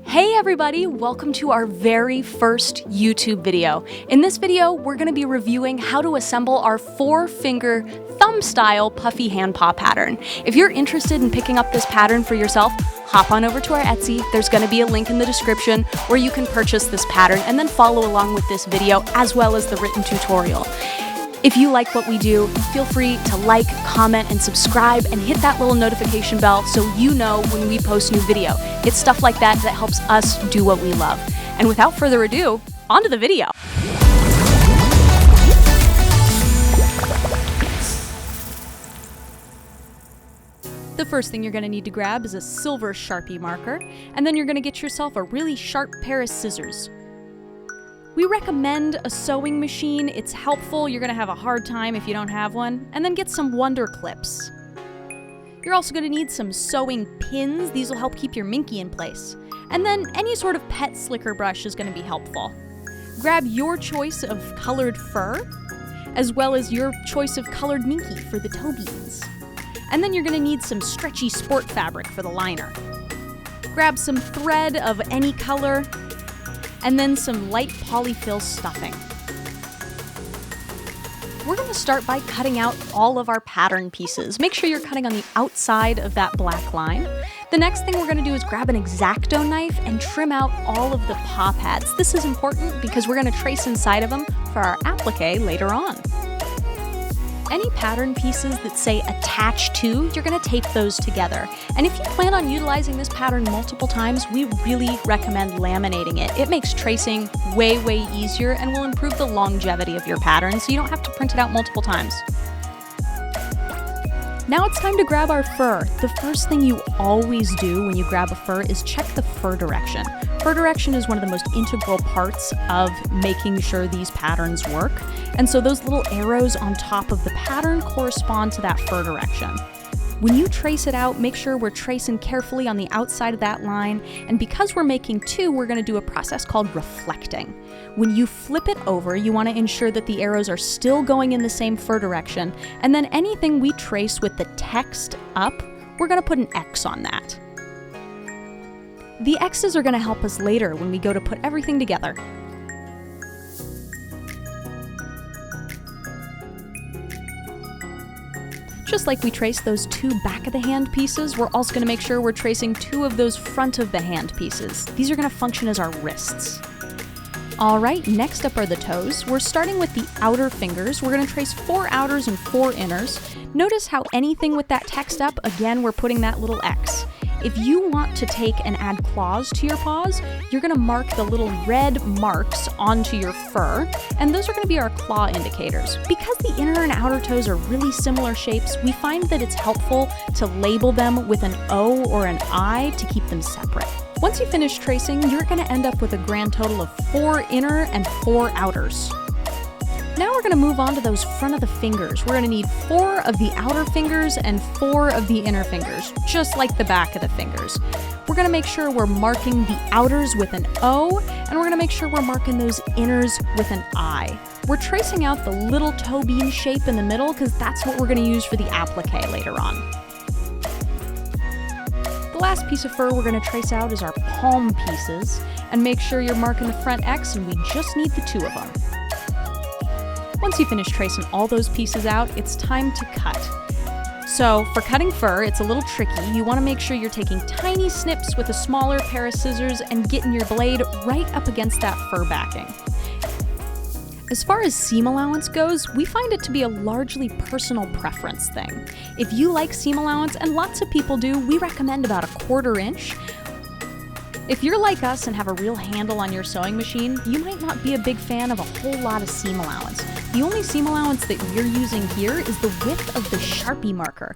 Hey everybody, welcome to our very first YouTube video. In this video, we're going to be reviewing how to assemble our 4-finger thumb-style puffy handpaw pattern. If you're interested in picking up this pattern for yourself, hop on over to our Etsy. There's going to be a link in the description where you can purchase this pattern and then follow along with this video as well as the written tutorial. If you like what we do, feel free to like, comment, and subscribe, and hit that little notification bell so you know when we post new video. It's stuff like that that helps us do what we love. And without further ado, on to the video. The first thing you're going to need to grab is a silver Sharpie marker, and then you're going to get yourself a really sharp pair of scissors. We recommend a sewing machine. It's helpful. You're going to have a hard time if you don't have one. And then get some Wonder clips. You're also going to need some sewing pins. These will help keep your minky in place. And then any sort of pet slicker brush is going to be helpful. Grab your choice of colored fur, as well as your choice of colored minky for the toe beans. And then you're going to need some stretchy sport fabric for the liner. Grab some thread of any color, and then some light polyfill stuffing. We're going to start by cutting out all of our pattern pieces. Make sure you're cutting on the outside of that black line. The next thing we're going to do is grab an X-Acto knife and trim out all of the paw pads. This is important because we're going to trace inside of them for our applique later on. Any pattern pieces that say attach to, you're going to tape those together. And if you plan on utilizing this pattern multiple times, we really recommend laminating it. It makes tracing way easier and will improve the longevity of your pattern so you don't have to print it out multiple times. Now it's time to grab our fur. The first thing you always do when you grab a fur is check the fur direction. Fur direction is one of the most integral parts of making sure these patterns work. And so those little arrows on top of the pattern correspond to that fur direction. When you trace it out, make sure we're tracing carefully on the outside of that line. And because we're making two, we're going to do a process called reflecting. When you flip it over, you want to ensure that the arrows are still going in the same fur direction. And then anything we trace with the text up, we're going to put an X on that. The X's are going to help us later when we go to put everything together. Just like we traced those two back of the hand pieces, we're also going to make sure we're tracing two of those front of the hand pieces. These are going to function as our wrists. Alright, next up are the toes. We're starting with the outer fingers. We're going to trace 4 outers and 4 inners. Notice how anything with that text up, again, we're putting that little X. If you want to take and add claws to your paws, you're going to mark the little red marks onto your fur, and those are going to be our claw indicators. Because the inner and outer toes are really similar shapes, we find that it's helpful to label them with an O or an I to keep them separate. Once you finish tracing, you're going to end up with a grand total of 4 inner and 4 outers. Now we're going to move on to those front of the fingers. We're going to need 4 of the outer fingers and 4 of the inner fingers, just like the back of the fingers. We're going to make sure we're marking the outers with an O, and we're going to make sure we're marking those inners with an I. We're tracing out the little toe bean shape in the middle because that's what we're going to use for the applique later on. The last piece of fur we're going to trace out is our palm pieces, and make sure you're marking the front X, and we just need the 2 of them. Once you finish tracing all those pieces out, it's time to cut. So for cutting fur, it's a little tricky. You want to make sure you're taking tiny snips with a smaller pair of scissors and getting your blade right up against that fur backing. As far as seam allowance goes, we find it to be a largely personal preference thing. If you like seam allowance, and lots of people do, we recommend about 1/4 inch. If you're like us and have a real handle on your sewing machine, you might not be a big fan of a whole lot of seam allowance. The only seam allowance that we're using here is the width of the Sharpie marker.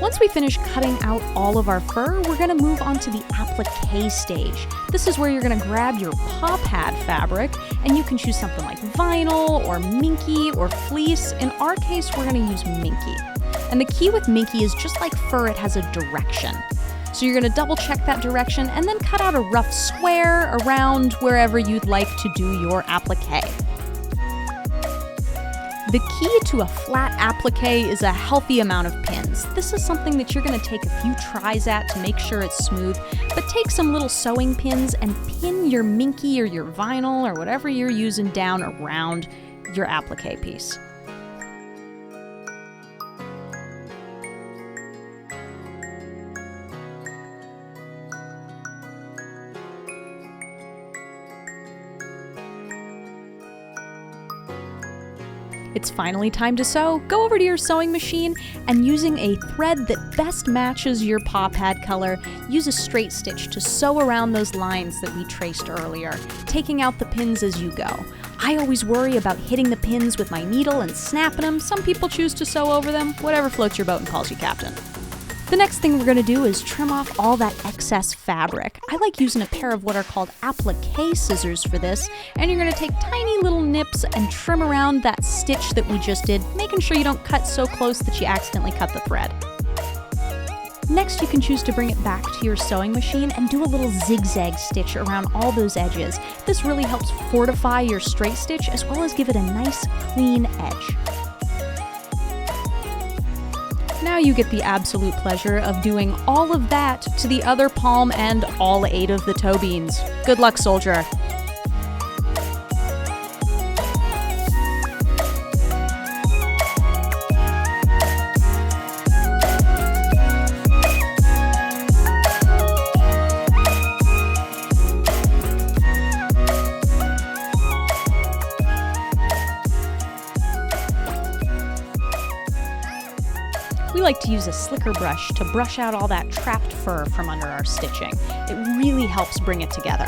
Once we finish cutting out all of our fur, we're going to move on to the applique stage. This is where you're going to grab your paw pad fabric, and you can choose something like vinyl or minky or fleece. In our case, we're going to use minky. And the key with minky is just like fur, it has a direction. So you're going to double check that direction and then cut out a rough square around wherever you'd like to do your applique. The key to a flat applique is a healthy amount of pins. This is something that you're going to take a few tries at to make sure it's smooth, but take some little sewing pins and pin your minky or your vinyl or whatever you're using down around your applique piece. It's finally time to sew. Go over to your sewing machine and using a thread that best matches your paw pad color, use a straight stitch to sew around those lines that we traced earlier, taking out the pins as you go. I always worry about hitting the pins with my needle and snapping them. Some people choose to sew over them. Whatever floats your boat and calls you captain. The next thing we're going to do is trim off all that excess fabric. I like using a pair of what are called applique scissors for this, and you're going to take tiny little nips and trim around that stitch that we just did, making sure you don't cut so close that you accidentally cut the thread. Next, you can choose to bring it back to your sewing machine and do a little zigzag stitch around all those edges. This really helps fortify your straight stitch as well as give it a nice, clean edge. Now you get the absolute pleasure of doing all of that to the other palm and all 8 of the toe beans. Good luck, soldier. We like to use a slicker brush to brush out all that trapped fur from under our stitching. It really helps bring it together.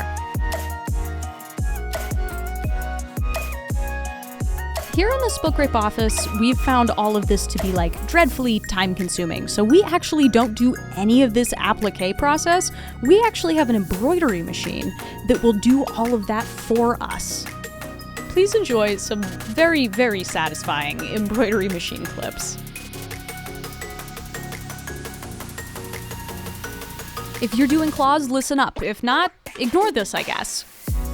Here in the Spoke Grape office, we've found all of this to be like dreadfully time-consuming. So we actually don't do any of this applique process. We actually have an embroidery machine that will do all of that for us. Please enjoy some very, very satisfying embroidery machine clips. If you're doing claws, listen up. If not, ignore this, I guess.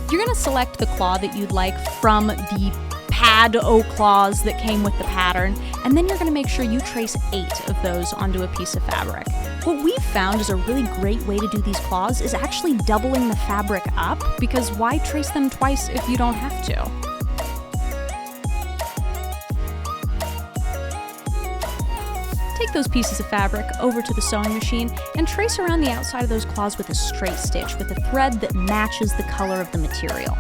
You're going to select the claw that you'd like from the pad claws that came with the pattern, and then you're going to make sure you trace 8 of those onto a piece of fabric. What we've found is a really great way to do these claws is actually doubling the fabric up, because why trace them twice if you don't have to? Take those pieces of fabric over to the sewing machine and trace around the outside of those claws with a straight stitch with a thread that matches the color of the material.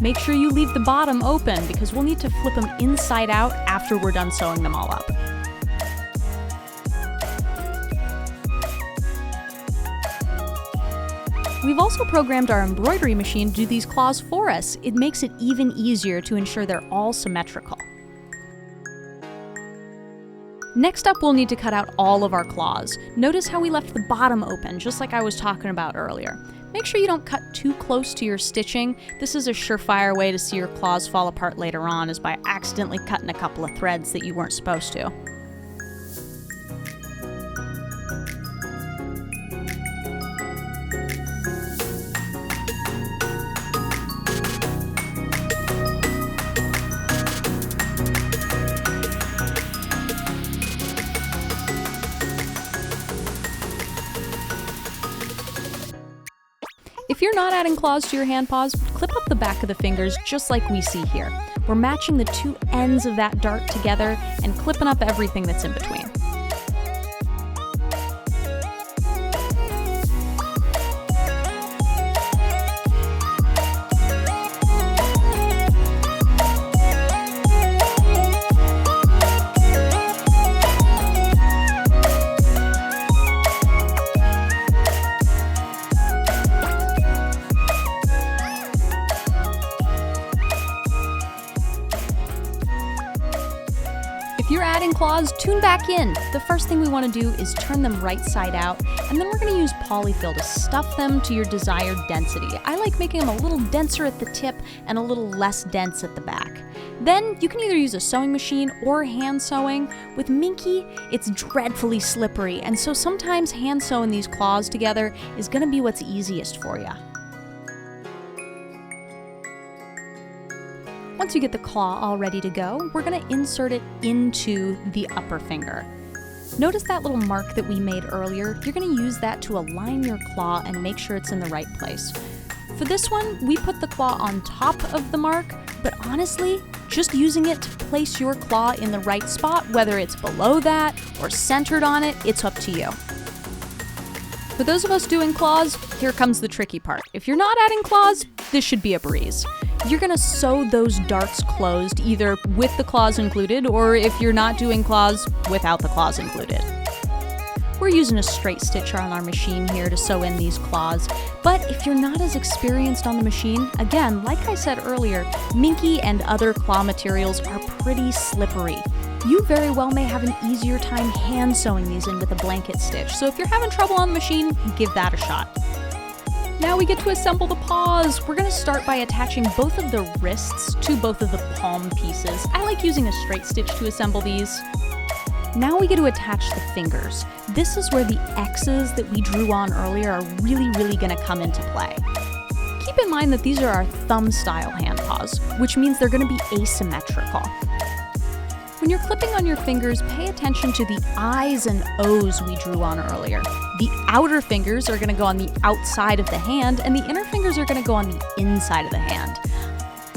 Make sure you leave the bottom open because we'll need to flip them inside out after we're done sewing them all up. We've also programmed our embroidery machine to do these claws for us. It makes it even easier to ensure they're all symmetrical. Next up, we'll need to cut out all of our claws. Notice how we left the bottom open, just like I was talking about earlier. Make sure you don't cut too close to your stitching. This is a surefire way to see your claws fall apart later on, is by accidentally cutting a couple of threads that you weren't supposed to. If you're not adding claws to your hand paws, clip up the back of the fingers just like we see here. We're matching the 2 ends of that dart together and clipping up everything that's in between. If If you're adding claws, tune back in. The first thing we want to do is turn them right side out, and then we're going to use polyfill to stuff them to your desired density. I like making them a little denser at the tip and a little less dense at the back. Then you can either use a sewing machine or hand sewing. With Minky, it's dreadfully slippery, and so sometimes hand sewing these claws together is going to be what's easiest for you. Once you get the claw all ready to go, we're going to insert it into the upper finger. Notice that little mark that we made earlier? You're going to use that to align your claw and make sure it's in the right place. For this one, we put the claw on top of the mark, but honestly, just using it to place your claw in the right spot, whether it's below that or centered on it, it's up to you. For those of us doing claws, here comes the tricky part. If you're not adding claws, this should be a breeze. You're gonna sew those darts closed, either with the claws included, or if you're not doing claws, without the claws included. We're using a straight stitch on our machine here to sew in these claws, but if you're not as experienced on the machine, again, like I said earlier, Minky and other claw materials are pretty slippery. You very well may have an easier time hand sewing these in with a blanket stitch, so if you're having trouble on the machine, give that a shot. Now we get to assemble the paws. We're gonna start by attaching both of the wrists to both of the palm pieces. I like using a straight stitch to assemble these. Now we get to attach the fingers. This is where the X's that we drew on earlier are really gonna come into play. Keep in mind that these are our thumb-style hand paws, which means they're gonna be asymmetrical. When you're clipping on your fingers, pay attention to the I's and O's we drew on earlier. The outer fingers are gonna go on the outside of the hand, and the inner fingers are gonna go on the inside of the hand.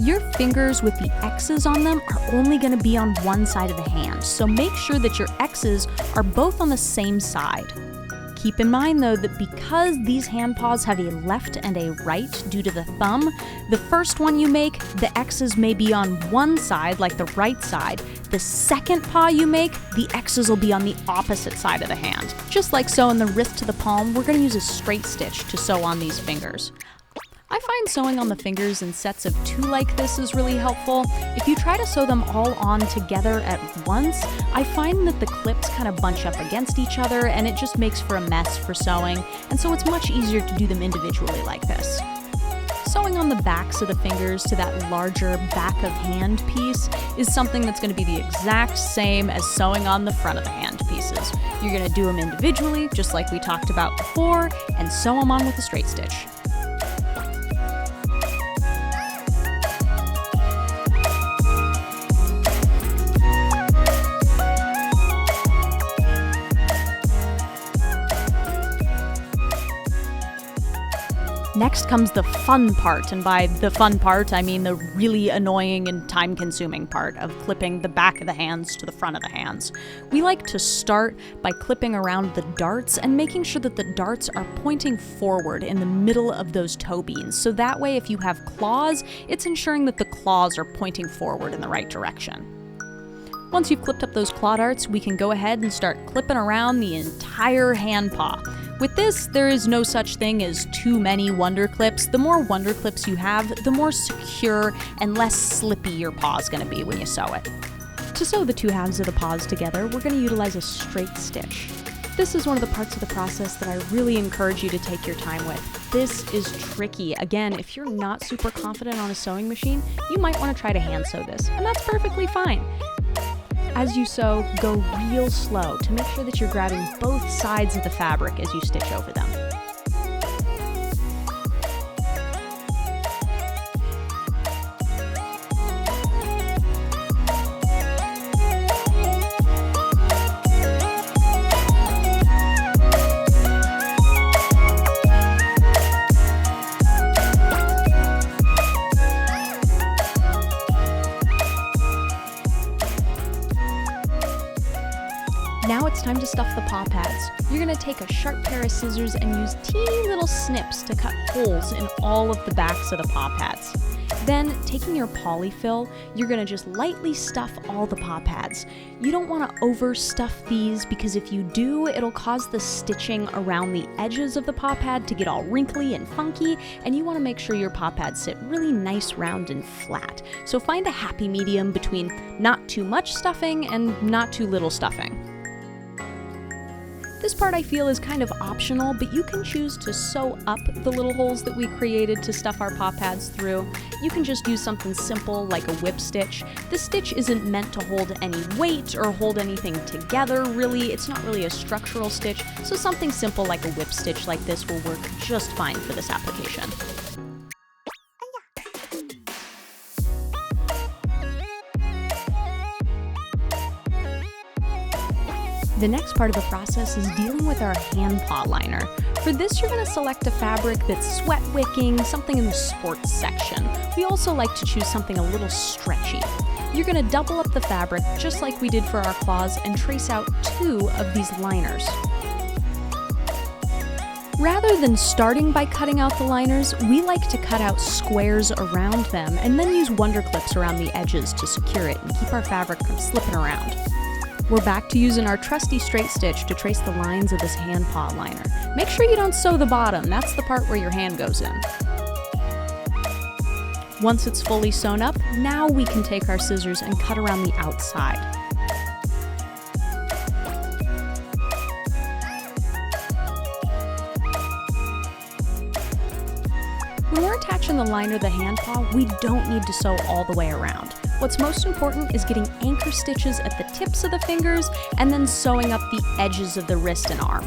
Your fingers with the X's on them are only gonna be on one side of the hand, so make sure that your X's are both on the same side. Keep in mind though that because these hand paws have a left and a right due to the thumb, the first one you make, the X's may be on one side, like the right side. The second paw you make, the X's will be on the opposite side of the hand. Just like sewing the wrist to the palm, we're gonna use a straight stitch to sew on these fingers. I find sewing on the fingers in sets of 2 like this is really helpful. If you try to sew them all on together at once, I find that the clips kind of bunch up against each other and it just makes for a mess for sewing, and so it's much easier to do them individually like this. Sewing on the backs of the fingers to that larger back of hand piece is something that's going to be the exact same as sewing on the front of the hand pieces. You're going to do them individually, just like we talked about before, and sew them on with a straight stitch. Next comes the fun part, and by the fun part, I mean the really annoying and time-consuming part of clipping the back of the hands to the front of the hands. We like to start by clipping around the darts and making sure that the darts are pointing forward in the middle of those toe beans, so that way if you have claws, it's ensuring that the claws are pointing forward in the right direction. Once you've clipped up those claw darts, we can go ahead and start clipping around the entire hand paw. With this, there is no such thing as too many wonder clips. The more wonder clips you have, the more secure and less slippy your paw is going to be when you sew it. To sew the 2 halves of the paws together, we're going to utilize a straight stitch. This is one of the parts of the process that I really encourage you to take your time with. This is tricky. Again, if you're not super confident on a sewing machine, you might want to try to hand sew this, and that's perfectly fine. As you sew, go real slow to make sure that you're grabbing both sides of the fabric as you stitch over them. Now it's time to stuff the paw pads. You're going to take a sharp pair of scissors and use teeny little snips to cut holes in all of the backs of the paw pads. Then, taking your polyfill, you're gonna just lightly stuff all the paw pads. You don't wanna overstuff these because if you do, it'll cause the stitching around the edges of the paw pad to get all wrinkly and funky, and you wanna make sure your paw pads sit really nice, round, and flat. So find a happy medium between not too much stuffing and not too little stuffing. This part I feel is kind of optional, but you can choose to sew up the little holes that we created to stuff our paw pads through. You can just use something simple like a whip stitch. This stitch isn't meant to hold any weight or hold anything together, really. It's not really a structural stitch, so something simple like a whip stitch like this will work just fine for this application. The next part of the process is dealing with our handpaw liner. For this, you're going to select a fabric that's sweat wicking, something in the sports section. We also like to choose something a little stretchy. You're going to double up the fabric, just like we did for our claws, and trace out 2 of these liners. Rather than starting by cutting out the liners, we like to cut out squares around them and then use wonder clips around the edges to secure it and keep our fabric from slipping around. We're back to using our trusty straight stitch to trace the lines of this handpaw liner. Make sure you don't sew the bottom, that's the part where your hand goes in. Once it's fully sewn up, now we can take our scissors and cut around the outside. When we're attaching the liner to the handpaw, we don't need to sew all the way around. What's most important is getting anchor stitches at the tips of the fingers and then sewing up the edges of the wrist and arm.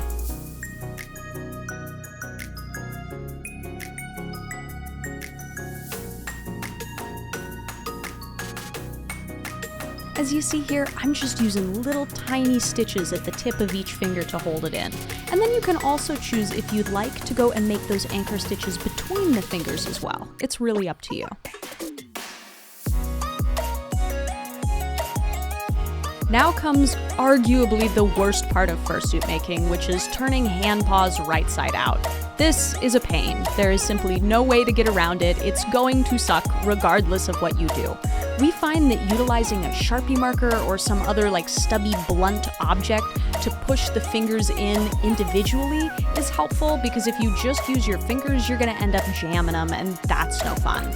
As you see here, I'm just using little tiny stitches at the tip of each finger to hold it in. And then you can also choose if you'd like to go and make those anchor stitches between the fingers as well. It's really up to you. Now comes arguably the worst part of fursuit making, which is turning handpaws right side out. This is a pain. There is simply no way to get around it. It's going to suck regardless of what you do. We find that utilizing a Sharpie marker or some other like stubby blunt object to push the fingers in individually is helpful because if you just use your fingers, you're gonna end up jamming them and that's no fun.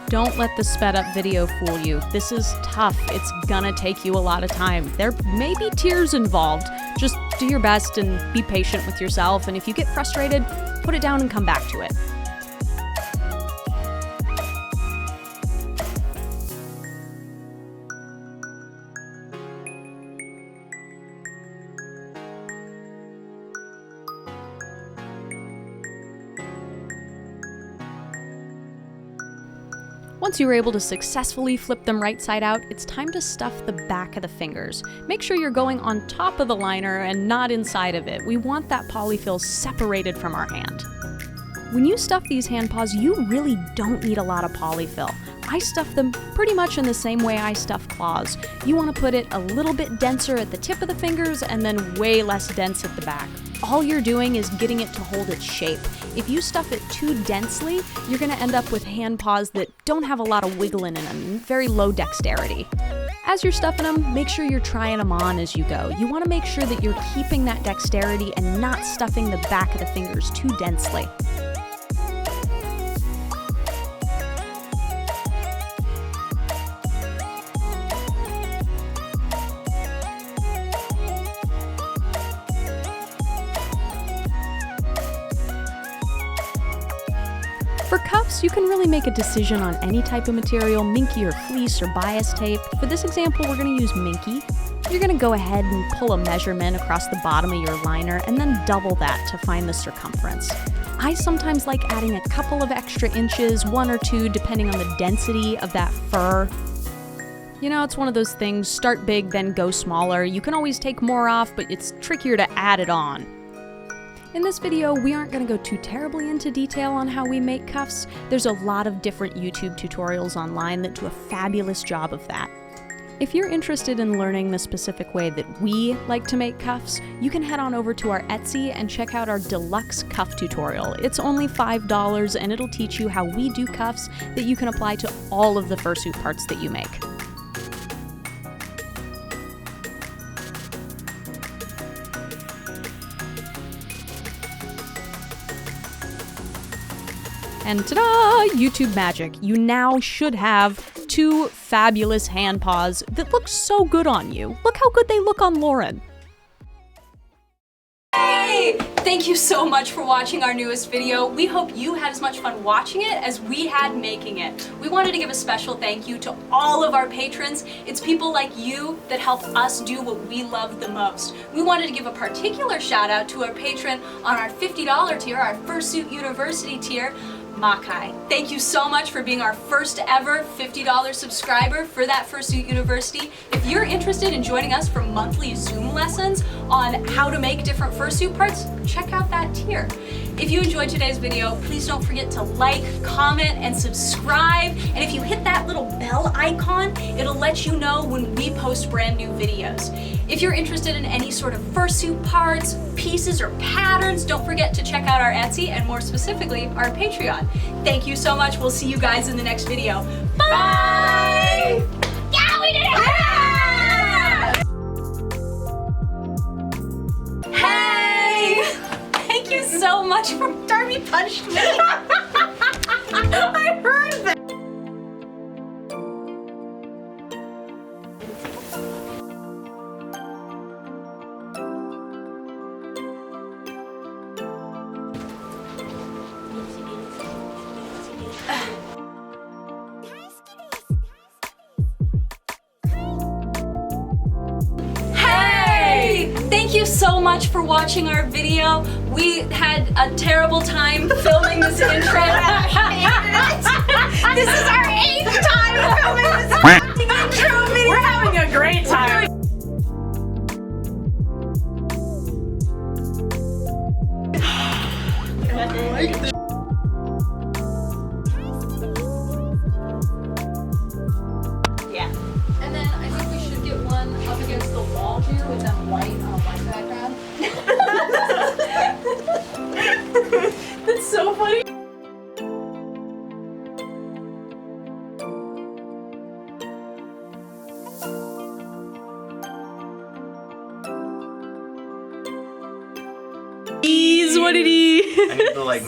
Don't let the sped up video fool you. This is tough. It's gonna take you a lot of time. There may be tears involved. Just do your best and be patient with yourself. And if you get frustrated, put it down and come back to it. Once you're able to successfully flip them right side out, it's time to stuff the back of the fingers. Make sure you're going on top of the liner and not inside of it. We want that polyfill separated from our hand. When you stuff these handpaws, you really don't need a lot of polyfill. I stuff them pretty much in the same way I stuff claws. You want to put it a little bit denser at the tip of the fingers and then way less dense at the back. All you're doing is getting it to hold its shape. If you stuff it too densely, you're going to end up with handpaws that don't have a lot of wiggling in them, very low dexterity. As you're stuffing them, make sure you're trying them on as you go. You want to make sure that you're keeping that dexterity and not stuffing the back of the fingers too densely. For cuffs, you can really make a decision on any type of material, minky or fleece or bias tape. For this example, we're going to use minky. You're going to go ahead and pull a measurement across the bottom of your liner and then double that to find the circumference. I sometimes like adding a couple of extra inches, 1 or 2, depending on the density of that fur. You know, it's one of those things, start big, then go smaller. You can always take more off, but it's trickier to add it on. In this video, we aren't going to go too terribly into detail on how we make cuffs. There's a lot of different YouTube tutorials online that do a fabulous job of that. If you're interested in learning the specific way that we like to make cuffs, you can head on over to our Etsy and check out our deluxe cuff tutorial. It's only $5 and it'll teach you how we do cuffs that you can apply to all of the fursuit parts that you make. And ta-da! YouTube magic. You now should have 2 fabulous hand paws that look so good on you. Look how good they look on Lauren. Hey! Thank you so much for watching our newest video. We hope you had as much fun watching it as we had making it. We wanted to give a special thank you to all of our patrons. It's people like you that help us do what we love the most. We wanted to give a particular shout out to our patron on our $50 tier, our Fursuit University tier, Makai. Thank you so much for being our first ever $50 subscriber for that Fursuit University. If you're interested in joining us for monthly Zoom lessons on how to make different fursuit parts, check out that tier. If you enjoyed today's video, please don't forget to like, comment, and subscribe. And if you hit that little bell icon, it'll let you know when we post brand new videos. If you're interested in any sort of fursuit parts, pieces, or patterns, don't forget to check out our Etsy and more specifically, our Patreon. Thank you so much. We'll see you guys in the next video. Bye! Yeah, we did it! Yeah! Hey! Thank you so much for Darby punched me. I heard that. Thank you so much for watching our video. We had a terrible time filming this intro. This is our 8th time filming this intro video. We're having a great time. Yeah. And then I think we should get one up against the wall here with that white background. That's so funny. What did he? I need to like